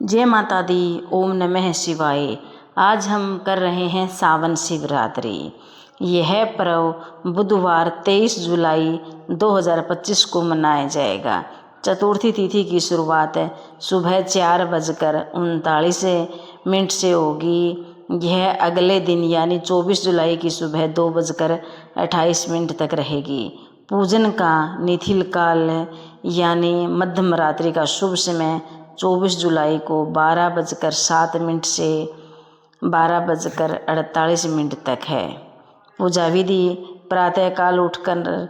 जय माता दी। ओम नमः शिवाय। आज हम कर रहे हैं सावन शिवरात्रि। यह पर्व बुधवार 23 जुलाई 2025 को मनाया जाएगा। चतुर्थी तिथि की शुरुआत सुबह 4:39 से होगी। यह अगले दिन यानी 24 जुलाई की सुबह 2:28 तक रहेगी। पूजन का निथिल काल यानी मध्यम रात्रि का शुभ समय 24 जुलाई को 12:07 से 12:48 तक है। पूजा विधि: प्रातःकाल उठकर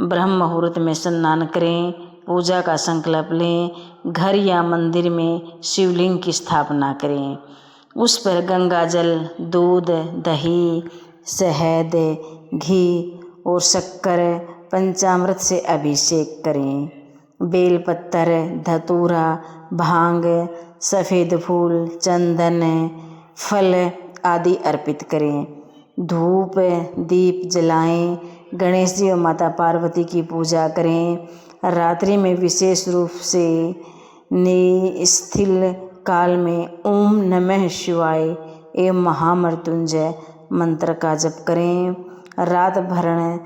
ब्रह्म मुहूर्त में स्नान करें, पूजा का संकल्प लें, घर या मंदिर में शिवलिंग की स्थापना करें, उस पर गंगा जल, दूध, दही, शहद, घी और शक्कर पंचामृत से अभिषेक करें। बेलपत्र, धतूरा, भांग, सफ़ेद फूल, चंदन, फल आदि अर्पित करें। धूप दीप जलाएं। गणेश जी और माता पार्वती की पूजा करें। रात्रि में विशेष रूप से निस्थिल काल में ओम नमः शिवाय एवं महामृत्युंजय मंत्र का जप करें। रात भर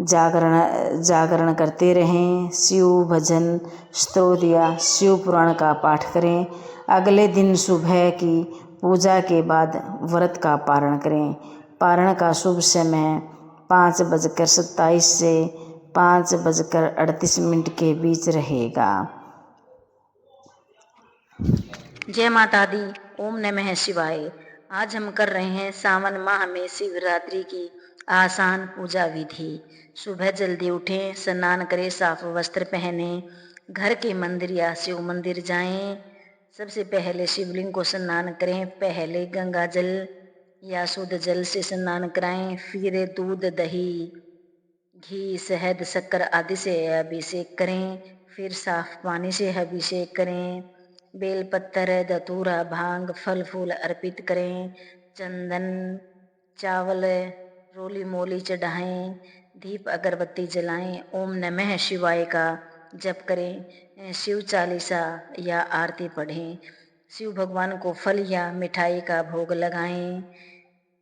जागरण करते रहें। शिव भजन, स्तोत्र या शिव पुराण का पाठ करें। अगले दिन सुबह की पूजा के बाद व्रत का पारण करें। पारण का शुभ समय 5:27 से 5:38 के बीच रहेगा। जय माता दी। ओम नमः शिवाय। आज हम कर रहे हैं सावन माह में शिवरात्रि की आसान पूजा विधि। सुबह जल्दी उठें, स्नान करें, साफ वस्त्र पहने, घर के मंदिर या शिव मंदिर जाएं। सबसे पहले शिवलिंग को स्नान करें। पहले गंगा जल या शुद्ध जल से स्नान कराएं, फिर दूध, दही, घी, शहद, शक्कर आदि से अभिषेक करें, फिर साफ पानी से अभिषेक करें। बेलपत्र, धतूरा, भांग, फल फूल अर्पित करें। चंदन, चावल, रोली मोली चढ़ाएं। दीप अगरबत्ती जलाएं। ओम नमः शिवाय का जप करें। शिव चालीसा या आरती पढ़ें। शिव भगवान को फल या मिठाई का भोग लगाएं।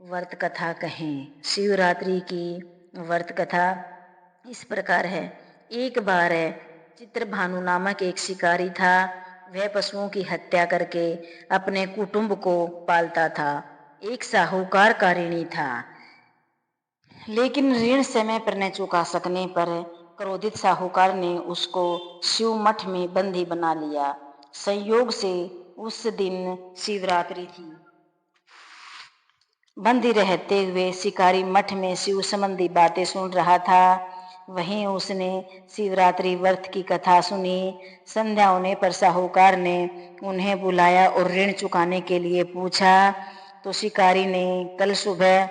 व्रत कथा कहें। शिवरात्रि की व्रत कथा इस प्रकार है। एक बार चित्रभानु नामक एक शिकारी था। वह पशुओं की हत्या करके अपने कुटुंब को पालता था। एक साहूकार का ऋणी था, लेकिन ऋण समय पर न चुका सकने पर क्रोधित साहूकार ने उसको शिव मठ में बंदी बना लिया। संयोग से उस दिन शिवरात्रि थी। बंदी रहते हुए शिकारी मठ में शिव संबंधी बातें सुन रहा था। वहीं उसने शिवरात्रि व्रत की कथा सुनी। संध्या होने पर साहूकार ने उन्हें बुलाया और ऋण चुकाने के लिए पूछा। तो शिकारी ने कल सुबह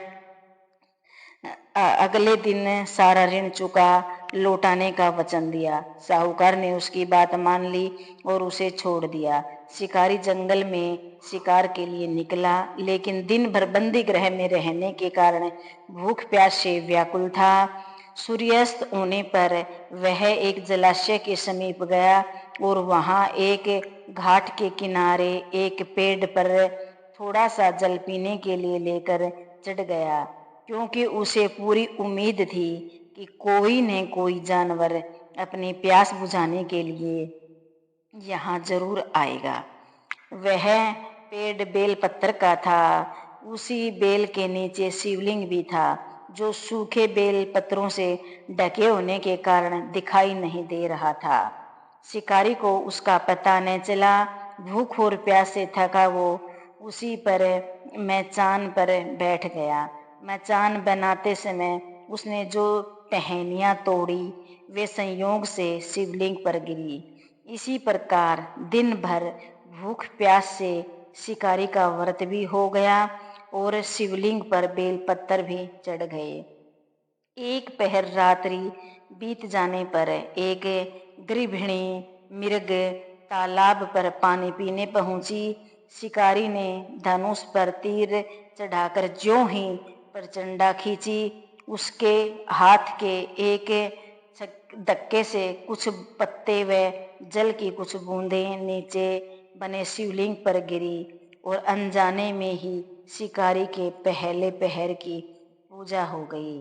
अगले दिन सारा ऋण चुका लौटाने का वचन दिया। साहूकार ने उसकी बात मान ली और उसे छोड़ दिया। शिकारी जंगल में शिकार के लिए निकला, लेकिन दिन भर बंदी गृह में रहने के कारण भूख प्यास से व्याकुल था। सूर्यास्त होने पर वह एक जलाशय के समीप गया और वहां एक घाट के किनारे एक पेड़ पर थोड़ा सा जल पीने के लिए लेकर चढ़ गया, क्योंकि उसे पूरी उम्मीद थी कि कोई न कोई जानवर अपनी प्यास बुझाने के लिए यहाँ जरूर आएगा। वह पेड़ बेल पत्थर का था। उसी बेल के नीचे शिवलिंग भी था, जो सूखे बेल पत्रों से ढके होने के कारण दिखाई नहीं दे रहा था। शिकारी को उसका पता न चला। भूख और प्यास से थका वो उसी पर मैचान पर बैठ गया। मैचान बनाते समय उसने जो टहनियाँ तोड़ी वे संयोग से शिवलिंग पर गिरी। इसी प्रकार दिन भर भूख प्यास से शिकारी का व्रत भी हो गया और शिवलिंग पर बेलपत्तर भी चढ़ गए। एक पहर रात्रि बीत जाने पर एक गृहिणी मृग तालाब पर पानी पीने पहुंची। शिकारी ने धनुष पर तीर चढ़ाकर ज्यों ही प्रचंडा खींची, उसके हाथ के एक धक्के से कुछ पत्ते व जल की कुछ बूंदें नीचे बने शिवलिंग पर गिरी और अनजाने में ही शिकारी के पहले पहर की पूजा हो गई।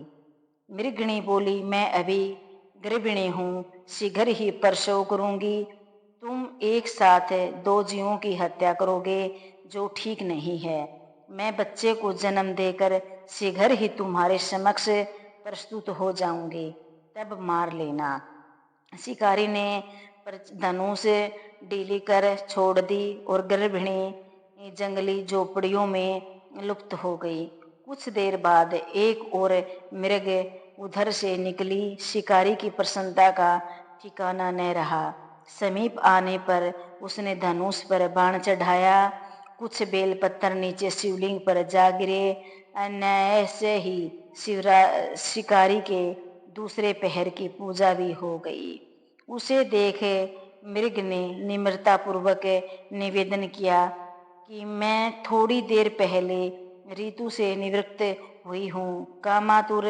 मृगणी बोली, मैं अभी गर्भिणी हूँ, शीघ्र ही प्रसव करूंगी। तुम एक साथ दो जीवों की हत्या करोगे, जो ठीक नहीं है। मैं बच्चे को जन्म देकर शीघ्र ही तुम्हारे समक्ष प्रस्तुत हो जाऊंगी, तब मार लेना। शिकारी ने धनुष ढीली कर छोड़ दी और गर्भिणी जंगली झोपड़ियों में लुप्त हो गई। कुछ देर बाद एक और मृग उधर से निकली। शिकारी की प्रसन्नता का ठिकाना न रहा। समीप आने पर उसने धनुष पर बाण चढ़ाया। कुछ बेल पत्थर नीचे शिवलिंग पर जा गिरे। ऐसे ही शिकारी के दूसरे पहर की पूजा भी हो गई। उसे देखे मृग ने निम्रता पूर्वक निवेदन किया कि मैं थोड़ी देर पहले ऋतु से निवृत्त हुई हूँ, कामातुर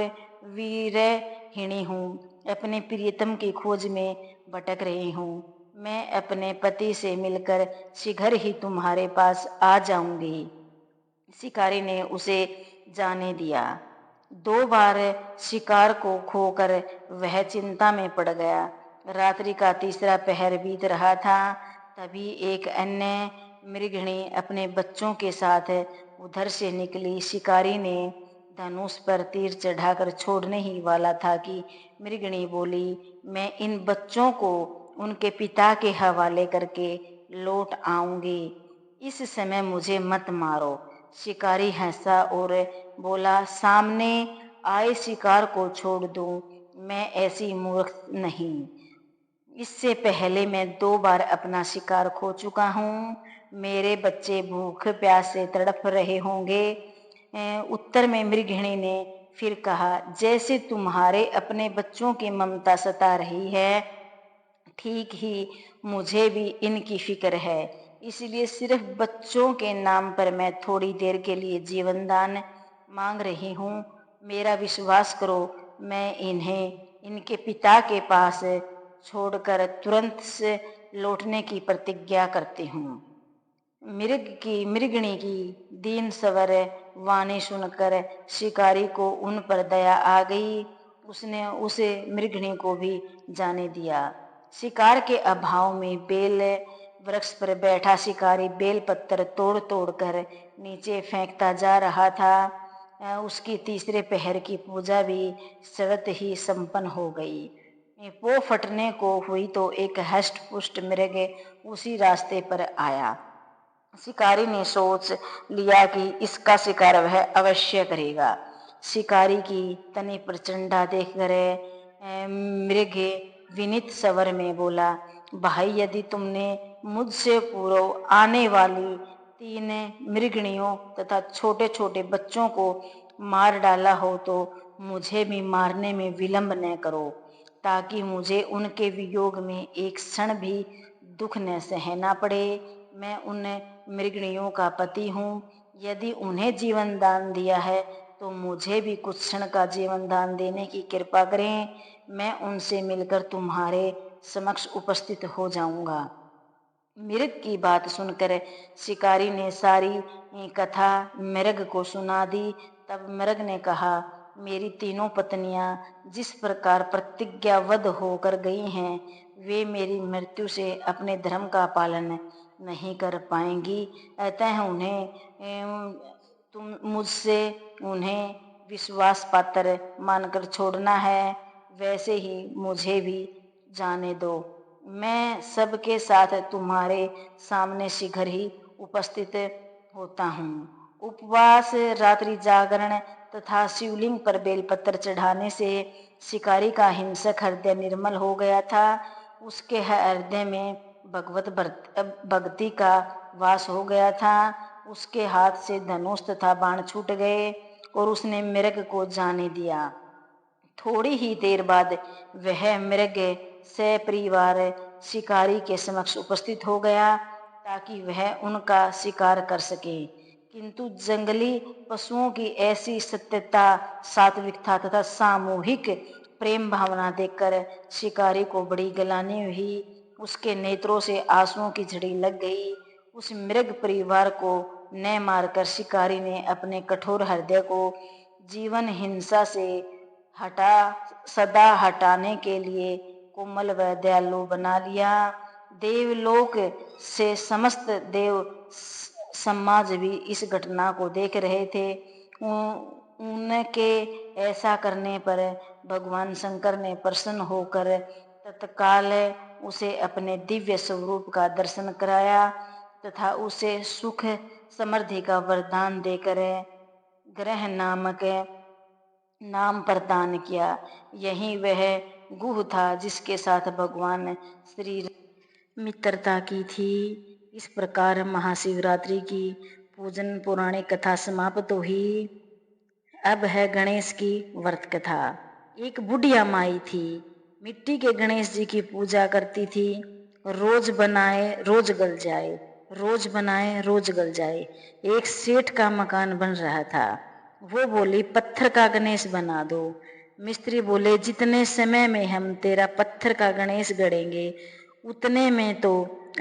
वीरहिणी हूँ, अपने प्रियतम की खोज में भटक रही हूँ। मैं अपने पति से मिलकर शीघ्र ही तुम्हारे पास आ जाऊंगी। शिकारी ने उसे जाने दिया। 2 बार शिकार को खोकर वह चिंता में पड़ गया। रात्रि का तीसरा पहर बीत रहा था। तभी एक अन्य मृगणी अपने बच्चों के साथ उधर से निकली। शिकारी ने धनुष पर तीर चढ़ाकर छोड़ने ही वाला था कि मृगणी बोली, मैं इन बच्चों को उनके पिता के हवाले करके लौट आऊंगी। इस समय मुझे मत मारो। शिकारी हंसा और बोला, सामने आए शिकार को छोड़ दूं, मैं ऐसी मूर्ख नहीं। इससे पहले मैं 2 बार अपना शिकार खो चुका हूँ। मेरे बच्चे भूख प्यास से तड़प रहे होंगे। उत्तर में मृगणी ने फिर कहा, जैसे तुम्हारे अपने बच्चों की ममता सता रही है, ठीक ही मुझे भी इनकी फिक्र है। इसलिए सिर्फ बच्चों के नाम पर मैं थोड़ी देर के लिए जीवन दान मांग रही हूँ। मेरा विश्वास करो, मैं इन्हें इनके पिता के पास छोड़कर तुरंत से लौटने की प्रतिज्ञा करती हूँ। मृगणी की दीन सवर वाणी सुनकर शिकारी को उन पर दया आ गई। उसने उसे मृगणी को भी जाने दिया। शिकार के अभाव में बेल वृक्ष पर बैठा शिकारी बेल पत्थर तोड़ तोड़ कर नीचे फेंकता जा रहा था। उसकी तीसरे पहर की पूजा भी शरत ही संपन्न हो गई। पो फटने को हुई तो एक हष्ट पुष्ट मृग उसी रास्ते पर आया। शिकारी ने सोच लिया कि इसका शिकार वह अवश्य करेगा। शिकारी की तनी प्रचंडा देखकर मृग विनीत स्वर में बोला, भाई, यदि तुमने मुझसे पूर्व आने वाली 3 मृगणियों तथा छोटे छोटे बच्चों को मार डाला हो तो मुझे भी मारने में विलंब न करो, ताकि मुझे उनके वियोग में एक क्षण भी दुख न सहना पड़े। मैं उन मृगणियों का पति हूँ। यदि उन्हें जीवन दान दिया है तो मुझे भी कुछ क्षण का जीवन दान देने की कृपा करें। मैं उनसे मिलकर तुम्हारे समक्ष उपस्थित हो जाऊंगा। मृग की बात सुनकर शिकारी ने सारी कथा मृग को सुना दी। तब मृग ने कहा, मेरी तीनों पत्नियां जिस प्रकार प्रतिज्ञाबद्ध होकर गई हैं, वे मेरी मृत्यु से अपने धर्म का पालन नहीं कर पाएंगी। अतः तुम मुझसे उन्हें विश्वास पात्र मानकर छोड़ना है। वैसे ही मुझे भी जाने दो। मैं सबके साथ तुम्हारे सामने शीघ्र ही उपस्थित होता हूँ। उपवास, रात्रि जागरण तथा शिवलिंग पर बेलपत्र चढ़ाने से शिकारी का हिंसक हृदय निर्मल हो गया था। उसके हृदय में भगवत भक्ति का वास हो गया था। उसके हाथ से धनुष तथा बाण छूट गए और उसने मृग को जाने दिया। थोड़ी ही देर बाद वह मृग सपरिवार शिकारी के समक्ष उपस्थित हो गया, ताकि वह उनका शिकार कर सके। किंतु जंगली पशुओं की ऐसी सत्यता, सात्विकता तथा सामूहिक प्रेम भावना देखकर शिकारी को बड़ी ग्लानि हुई। उसके नेत्रों से आंसुओं की झड़ी लग गई उस मृग परिवार को न मारकर शिकारी ने अपने कठोर हृदय को जीवन हिंसा से सदा हटाने के लिए कोमल व दयालु बना लिया। देवलोक से समस्त देव समाज भी इस घटना को देख रहे थे। उनके ऐसा करने पर भगवान शंकर ने प्रसन्न होकर तत्काल उसे अपने दिव्य स्वरूप का दर्शन कराया तथा उसे सुख समृद्धि का वरदान देकर ग्रह नामक नाम प्रदान किया। यही वह गुह था जिसके साथ भगवान श्री मित्रता की थी। इस प्रकार महाशिवरात्रि की पूजन पौराणिक कथा समाप्त हुई। अब है गणेश की व्रत कथा। एक बुढ़िया माई थी, मिट्टी के गणेश जी की पूजा करती थी। रोज बनाए रोज गल जाए, रोज बनाए रोज गल जाए। एक सेठ का मकान बन रहा था। वो बोली पत्थर का गणेश बना दो। मिस्त्री बोले जितने समय में हम तेरा पत्थर का गणेश गढ़ेंगे उतने में तो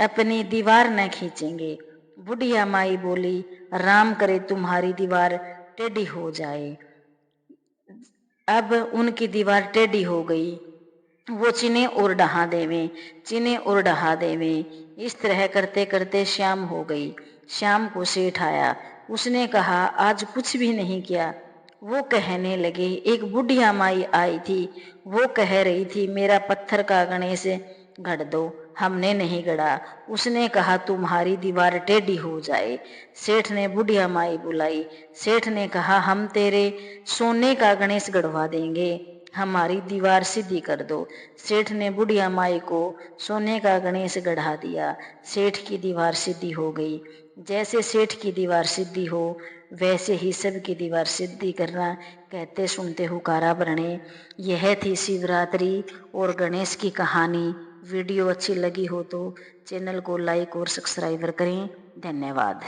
अपनी दीवार न खींचेंगे। बुढ़िया माई बोली राम करे तुम्हारी दीवार टेढ़ी हो जाए। अब उनकी दीवार टेढ़ी हो गई। वो चिने और डहा देवे, चिने और डहा देवे। इस तरह करते करते शाम हो गई। शाम को सेठ आया। उसने कहा आज कुछ भी नहीं किया। वो कहने लगे एक बुढ़िया माई आई थी, वो कह रही थी मेरा पत्थर का गणेश गढ़ दो। हमने नहीं गढ़ा। उसने कहा तुम्हारी दीवार टेढ़ी हो जाए। सेठ ने बुढ़िया माई बुलाई। सेठ ने कहा हम तेरे सोने का गणेश गढ़वा देंगे, हमारी दीवार सीधी कर दो। सेठ ने बुढ़िया माई को सोने का गणेश गढ़ा दिया। सेठ की दीवार सीधी हो गई। जैसे सेठ की दीवार सीधी हो वैसे ही सबकी दीवार सीधी करना कहते सुनते हुकारा भरने। यह थी शिवरात्रि और गणेश की कहानी। वीडियो अच्छी लगी हो तो चैनल को लाइक और सब्सक्राइब करें। धन्यवाद।